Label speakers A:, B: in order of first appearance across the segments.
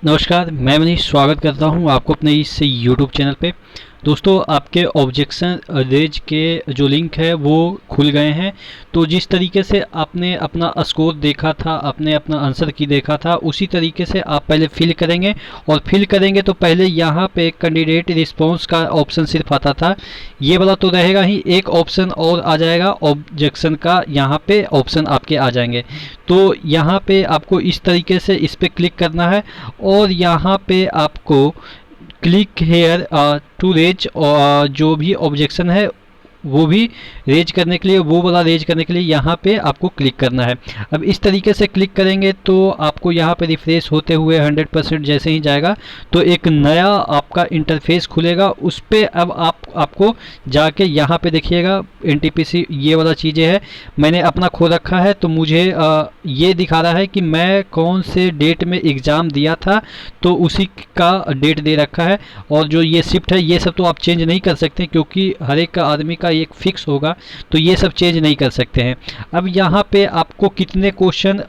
A: नमस्कार, मैं मनीष स्वागत करता हूं आपको अपने इस यूट्यूब चैनल पे। दोस्तों, आपके ऑब्जेक्शन रेज के जो लिंक है वो खुल गए हैं। तो जिस तरीके से आपने अपना स्कोर देखा था, आपने अपना आंसर की देखा था, उसी तरीके से आप पहले फिल करेंगे। और फिल करेंगे तो पहले यहाँ पे कैंडिडेट रिस्पांस का ऑप्शन सिर्फ आता था, ये वाला तो रहेगा ही, एक ऑप्शन और आ जाएगा ऑब्जेक्शन का, यहाँ पे ऑप्शन आपके आ जाएंगे। तो यहाँ पे आपको इस तरीके से इस पर क्लिक करना है और यहाँ पे आपको क्लिक हेयर टू रेज जो भी ऑब्जेक्शन है वो भी रेज करने के लिए, वो वाला रेज करने के लिए यहाँ पे आपको क्लिक करना है। अब इस तरीके से क्लिक करेंगे तो आपको यहाँ पे रिफ्रेश होते हुए 100% जैसे ही जाएगा तो एक नया आपका इंटरफेस खुलेगा। उस पर अब आपको जाके यहाँ पे देखिएगा एनटीपीसी ये वाला चीज़ें है, मैंने अपना खो रखा है। तो मुझे ये दिखा रहा है कि मैं कौन से डेट में एग्ज़ाम दिया था, तो उसी का डेट दे रखा है। और जो ये शिफ्ट है ये सब तो आप चेंज नहीं कर सकते क्योंकि हर एक आदमी का एक फिक्स होगा, तो ये सब चेंज नहीं कर सकते हैं। अब यहाँ पे आपको कितने क्वेश्चन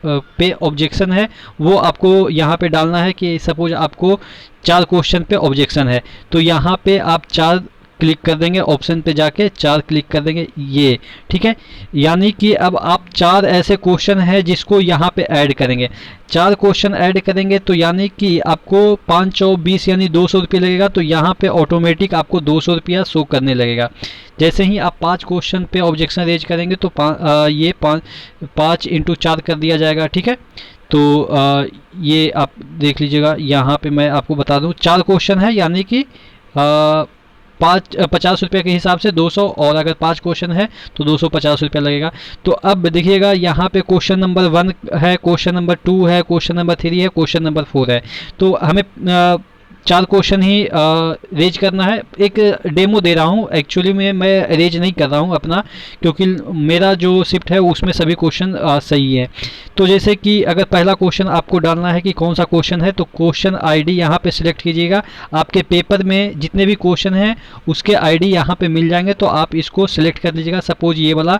A: पे ऑब्जेक्शन है वो आपको यहाँ पे डालना है। कि सपोज आपको 4 क्वेश्चन पे ऑब्जेक्शन है तो यहाँ पे आप 4 क्लिक कर देंगे, ऑप्शन पे जाके 4 क्लिक कर देंगे, ये ठीक है। यानी कि अब आप 4 ऐसे क्वेश्चन है जिसको यहाँ पे ऐड करेंगे, 4 क्वेश्चन ऐड करेंगे तो यानी कि आपको 5 और 20 यानी 200 रुपये लगेगा। तो यहाँ पे ऑटोमेटिक आपको 200 रुपया शो करने लगेगा। जैसे ही आप 5 क्वेश्चन पे ऑब्जेक्शन रेज करेंगे तो ये 5 इंटू 4 कर दिया जाएगा, ठीक है। तो ये आप देख लीजिएगा, यहाँ पे मैं आपको बता दूँ 4 क्वेश्चन है यानी कि 50 रुपये के हिसाब से 200, और अगर 5 क्वेश्चन है तो 250 रुपया लगेगा। तो अब देखिएगा यहाँ पे क्वेश्चन नंबर 1 है, क्वेश्चन नंबर 2 है, क्वेश्चन नंबर 3 है, क्वेश्चन नंबर 4 है। तो हमें 4 क्वेश्चन ही रेज करना है। एक डेमो दे रहा हूँ, एक्चुअली में मैं रेज नहीं कर रहा हूँ अपना, क्योंकि मेरा जो शिफ्ट है उसमें सभी क्वेश्चन सही है। तो जैसे कि अगर पहला क्वेश्चन आपको डालना है कि कौन सा क्वेश्चन है, तो क्वेश्चन आईडी यहाँ पे सिलेक्ट कीजिएगा। आपके पेपर में जितने भी क्वेश्चन हैं उसके आईडी यहाँ पे मिल जाएंगे, तो आप इसको सिलेक्ट कर लीजिएगा। सपोज ये वाला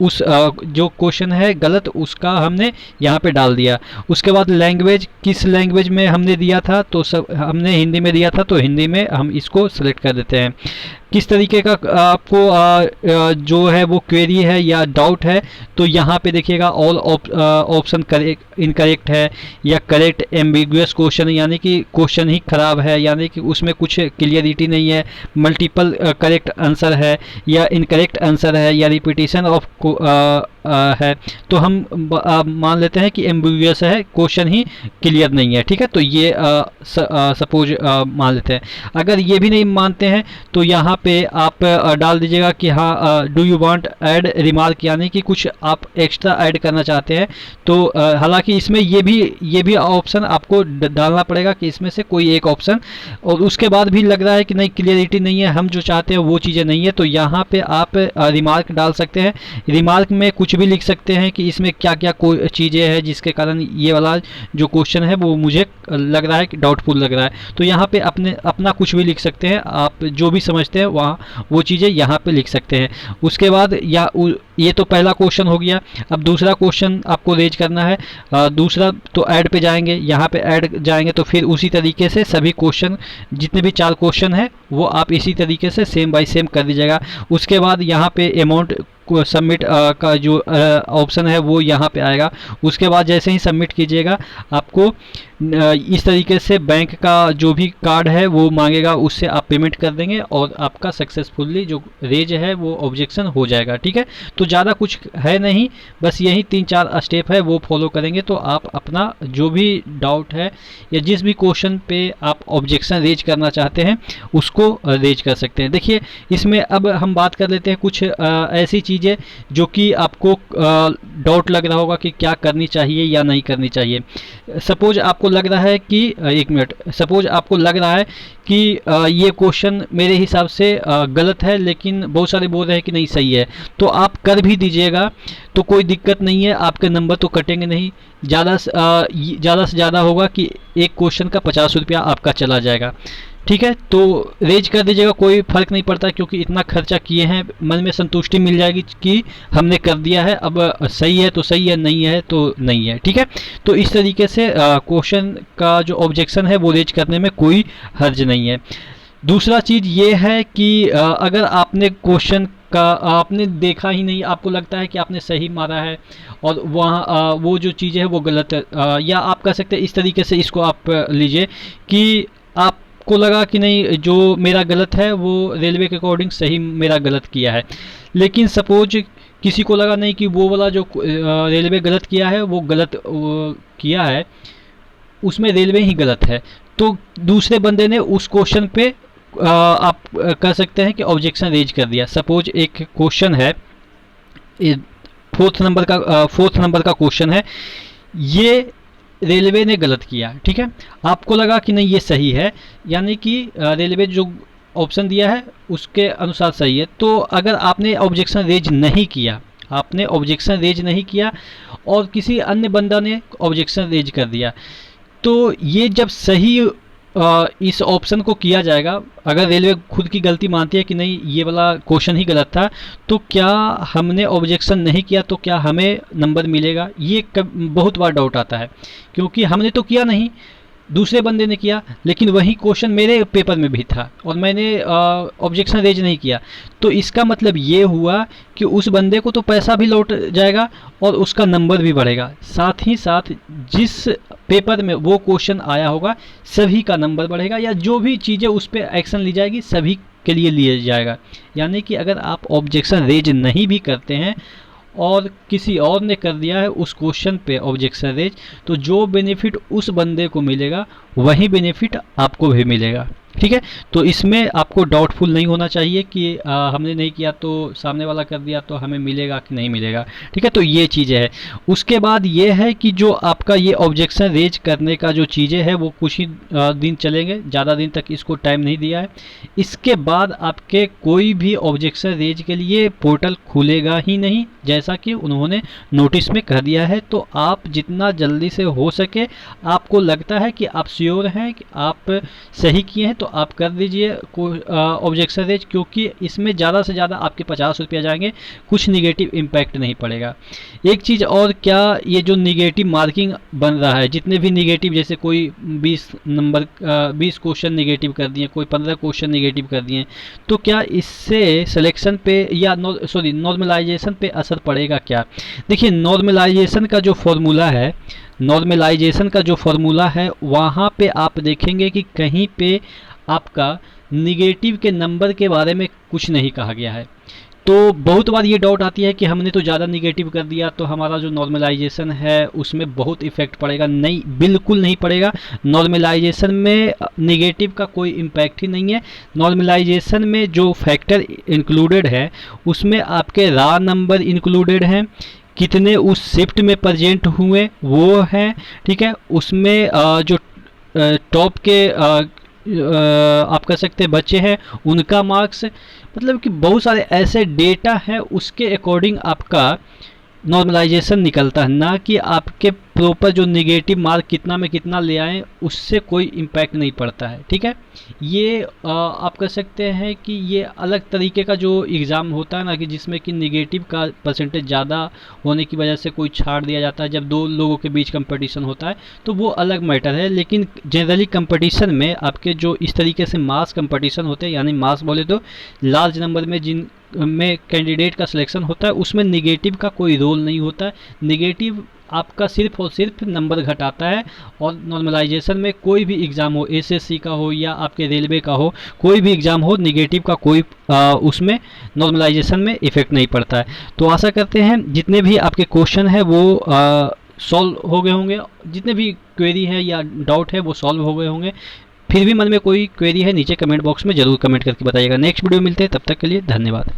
A: उस जो क्वेश्चन है गलत, उसका हमने यहाँ पे डाल दिया। उसके बाद लैंग्वेज, किस लैंग्वेज में हमने दिया था, तो सब हमने हिंदी में दिया था, तो हिंदी में हम इसको सेलेक्ट कर देते हैं। किस तरीके का आपको जो है वो क्वेरी है या डाउट है, तो यहाँ पे देखिएगा ऑल ऑप्शन करेक्ट, इनकरेक्ट है या करेक्ट, एम्बिगुअस क्वेश्चन यानी कि क्वेश्चन ही खराब है, यानी कि उसमें कुछ क्लियरिटी नहीं है, मल्टीपल करेक्ट आंसर है या इनकरेक्ट आंसर है या रिपीटिशन ऑफ है। तो हम मान लेते हैं कि एम्बिगुअस है, क्वेश्चन ही क्लियर नहीं है, ठीक है। तो ये सपोज मान लेते हैं। अगर ये भी नहीं मानते हैं तो यहाँ पे आप डाल दीजिएगा कि हाँ do you want add remark, यानी कि कुछ आप एक्स्ट्रा ऐड करना चाहते हैं। तो हालांकि इसमें ये भी ऑप्शन आपको डालना पड़ेगा कि इसमें से कोई एक ऑप्शन, और उसके बाद भी लग रहा है कि नहीं क्लियरिटी नहीं है, हम जो चाहते हैं वो चीज़ें नहीं है, तो यहाँ पे आप रिमार्क डाल सकते हैं। रिमार्क में कुछ भी लिख सकते हैं कि इसमें क्या क्या कोई चीज़ें हैं जिसके कारण ये वाला जो क्वेश्चन है वो मुझे लग रहा है कि डाउटफुल लग रहा है। तो यहाँ पे अपना कुछ भी लिख सकते हैं, आप जो भी समझते हैं वहाँ वो चीज़ें यहाँ पे लिख सकते हैं। उसके बाद ये तो पहला क्वेश्चन हो गया। अब दूसरा क्वेश्चन आपको रेज करना है। दूसरा तो ऐड पे जाएंगे, यहाँ पे ऐड जाएंगे तो फिर उसी तरीके से सभी क्वेश्चन जितने भी 4 क्वेश्चन है वो आप इसी तरीके से सेम बाय सेम कर दीजिएगा। उसके बाद यहाँ पे अमाउंट को सबमिट का जो ऑप्शन है वो यहाँ पे आएगा। उसके बाद जैसे ही सबमिट कीजिएगा आपको इस तरीके से बैंक का जो भी कार्ड है वो मांगेगा, उससे आप पेमेंट कर देंगे और आपका सक्सेसफुली जो रेज है वो ऑब्जेक्शन हो जाएगा, ठीक है। तो ज़्यादा कुछ है नहीं, बस यही 3-4 स्टेप है वो फॉलो करेंगे तो आप अपना जो भी डाउट है या जिस भी क्वेश्चन पे आप ऑब्जेक्शन रेज करना चाहते हैं उसको रेज कर सकते हैं। देखिए इसमें अब हम बात कर लेते हैं कुछ ऐसी चीज़ें जो कि आपको डाउट लग रहा होगा कि क्या करनी चाहिए या नहीं करनी चाहिए। सपोज आपको लग रहा है कि एक मिनट, सपोज आपको लग रहा है कि ये क्वेश्चन मेरे हिसाब से गलत है, लेकिन बहुत सारे बोल रहे हैं कि नहीं सही है, तो आप कर भी दीजिएगा तो कोई दिक्कत नहीं है, आपके नंबर तो कटेंगे नहीं। ज़्यादा से ज़्यादा होगा कि एक क्वेश्चन का 50 रुपया आपका चला जाएगा, ठीक है, तो रेज कर दीजिएगा, कोई फर्क नहीं पड़ता, क्योंकि इतना खर्चा किए हैं, मन में संतुष्टि मिल जाएगी कि हमने कर दिया है, अब सही है तो सही है, नहीं है तो नहीं है। ठीक है, तो इस तरीके से क्वेश्चन का जो ऑब्जेक्शन है वो रेज करने में कोई हर्ज नहीं है। दूसरा चीज़ ये है कि अगर आपने क्वेश्चन का आपने देखा ही नहीं, आपको लगता है कि आपने सही मारा है और वहाँ वो जो चीज़ है वो गलत है, या आप कह सकते हैं इस तरीके से इसको आप लीजिए कि आपको लगा कि नहीं जो मेरा गलत है वो रेलवे के अकॉर्डिंग सही मेरा गलत किया है, लेकिन सपोज किसी को लगा नहीं कि वो वाला जो रेलवे गलत किया है वो गलत किया है, उसमें रेलवे ही गलत है, तो दूसरे बंदे ने उस क्वेश्चन पे आप कह सकते हैं कि ऑब्जेक्शन रेज कर दिया। सपोज एक क्वेश्चन है, फोर्थ नंबर का क्वेश्चन है, ये रेलवे ने गलत किया, ठीक है, आपको लगा कि नहीं ये सही है, यानी कि रेलवे जो ऑप्शन दिया है उसके अनुसार सही है, तो अगर आपने ऑब्जेक्शन रेज नहीं किया और किसी अन्य बंदा ने ऑब्जेक्शन रेज कर दिया, तो ये जब सही इस ऑप्शन को किया जाएगा, अगर रेलवे खुद की गलती मानती है कि नहीं ये वाला क्वेश्चन ही गलत था, तो क्या हमने ऑब्जेक्शन नहीं किया तो क्या हमें नंबर मिलेगा? ये बहुत बार डाउट आता है, क्योंकि हमने तो किया नहीं, दूसरे बंदे ने किया, लेकिन वही क्वेश्चन मेरे पेपर में भी था और मैंने ऑब्जेक्शन रेज नहीं किया, तो इसका मतलब ये हुआ कि उस बंदे को तो पैसा भी लौट जाएगा और उसका नंबर भी बढ़ेगा, साथ ही साथ जिस पेपर में वो क्वेश्चन आया होगा सभी का नंबर बढ़ेगा, या जो भी चीज़ें उस पर एक्शन ली जाएगी सभी के लिए लिया जाएगा। यानी कि अगर आप ऑब्जेक्शन रेज नहीं भी करते हैं और किसी और ने कर दिया है उस क्वेश्चन पे ऑब्जेक्शन रेज, तो जो बेनिफिट उस बंदे को मिलेगा वही बेनिफिट आपको भी मिलेगा। ठीक है, तो इसमें आपको डाउटफुल नहीं होना चाहिए कि हमने नहीं किया तो सामने वाला कर दिया तो हमें मिलेगा कि नहीं मिलेगा। ठीक है, तो ये चीज़ें है। उसके बाद ये है कि जो आपका ये ऑब्जेक्शन रेज करने का जो चीज़ें है वो कुछ ही दिन चलेंगे, ज़्यादा दिन तक इसको टाइम नहीं दिया है। इसके बाद आपके कोई भी ऑब्जेक्शन रेज के लिए पोर्टल खुलेगा ही नहीं, जैसा कि उन्होंने नोटिस में कह दिया है। तो आप जितना जल्दी से हो सके, आपको लगता है कि आप श्योर हैं कि आप सही किए हैं, तो आप कर दीजिए ऑब्जेक्शन रेज, क्योंकि इसमें ज़्यादा से ज़्यादा आपके 50 रुपया जाएंगे, कुछ निगेटिव इम्पैक्ट नहीं पड़ेगा। एक चीज़ और, क्या ये जो निगेटिव मार्किंग बन रहा है, जितने भी निगेटिव, जैसे कोई 20 क्वेश्चन निगेटिव कर दिए, कोई 15 क्वेश्चन निगेटिव कर दिए, तो क्या इससे सिलेक्शन पे या नॉर्मलाइजेशन पे असर पड़ेगा क्या? देखिए, नॉर्मलाइजेशन का जो फॉर्मूला है वहाँ पे आप देखेंगे कि कहीं पे आपका निगेटिव के नंबर के बारे में कुछ नहीं कहा गया है। तो बहुत बार ये डाउट आती है कि हमने तो ज़्यादा निगेटिव कर दिया तो हमारा जो नॉर्मलाइजेशन है उसमें बहुत इफेक्ट पड़ेगा। नहीं, बिल्कुल नहीं पड़ेगा। नॉर्मलाइजेशन में निगेटिव का कोई इम्पैक्ट ही नहीं है। नॉर्मलाइजेशन में जो फैक्टर इंक्लूडेड है उसमें आपके रॉ नंबर इंक्लूडेड हैं, कितने उस शिफ्ट में प्रेजेंट हुए वो हैं, ठीक है, उसमें जो टॉप के आप कह सकते हैं बच्चे हैं उनका मार्क्स, मतलब कि बहुत सारे ऐसे डेटा हैं, उसके अकॉर्डिंग आपका नॉर्मलाइजेशन निकलता है, ना कि आपके प्रॉपर जो निगेटिव मार्क कितना में कितना ले आए उससे कोई इम्पैक्ट नहीं पड़ता है। ठीक है, ये आप कह सकते हैं कि ये अलग तरीके का जो एग्ज़ाम होता है ना, कि जिसमें कि निगेटिव का परसेंटेज ज़्यादा होने की वजह से कोई छाड़ दिया जाता है, जब दो लोगों के बीच कंपटीशन होता है तो वो अलग मैटर है। लेकिन जनरली कंपटीशन में आपके जो इस तरीके से मास कंपटीशन होते हैं, यानी मास बोले तो लार्ज नंबर में जिन में कैंडिडेट का सिलेक्शन होता है, उसमें निगेटिव का कोई रोल नहीं होता है। निगेटिव आपका सिर्फ और सिर्फ नंबर घटाता है। और नॉर्मलाइजेशन में कोई भी एग्ज़ाम हो, एसएससी का हो या आपके रेलवे का हो, कोई भी एग्ज़ाम हो, निगेटिव का कोई उसमें नॉर्मलाइजेशन में इफ़ेक्ट नहीं पड़ता है। तो आशा करते हैं जितने भी आपके क्वेश्चन है वो सॉल्व हो गए होंगे, जितने भी क्वेरी है या डाउट है वो सॉल्व हो गए होंगे। फिर भी मन में कोई क्वेरी है नीचे कमेंट बॉक्स में ज़रूर कमेंट करके बताइएगा। नेक्स्ट वीडियो मिलते हैं, तब तक के लिए धन्यवाद।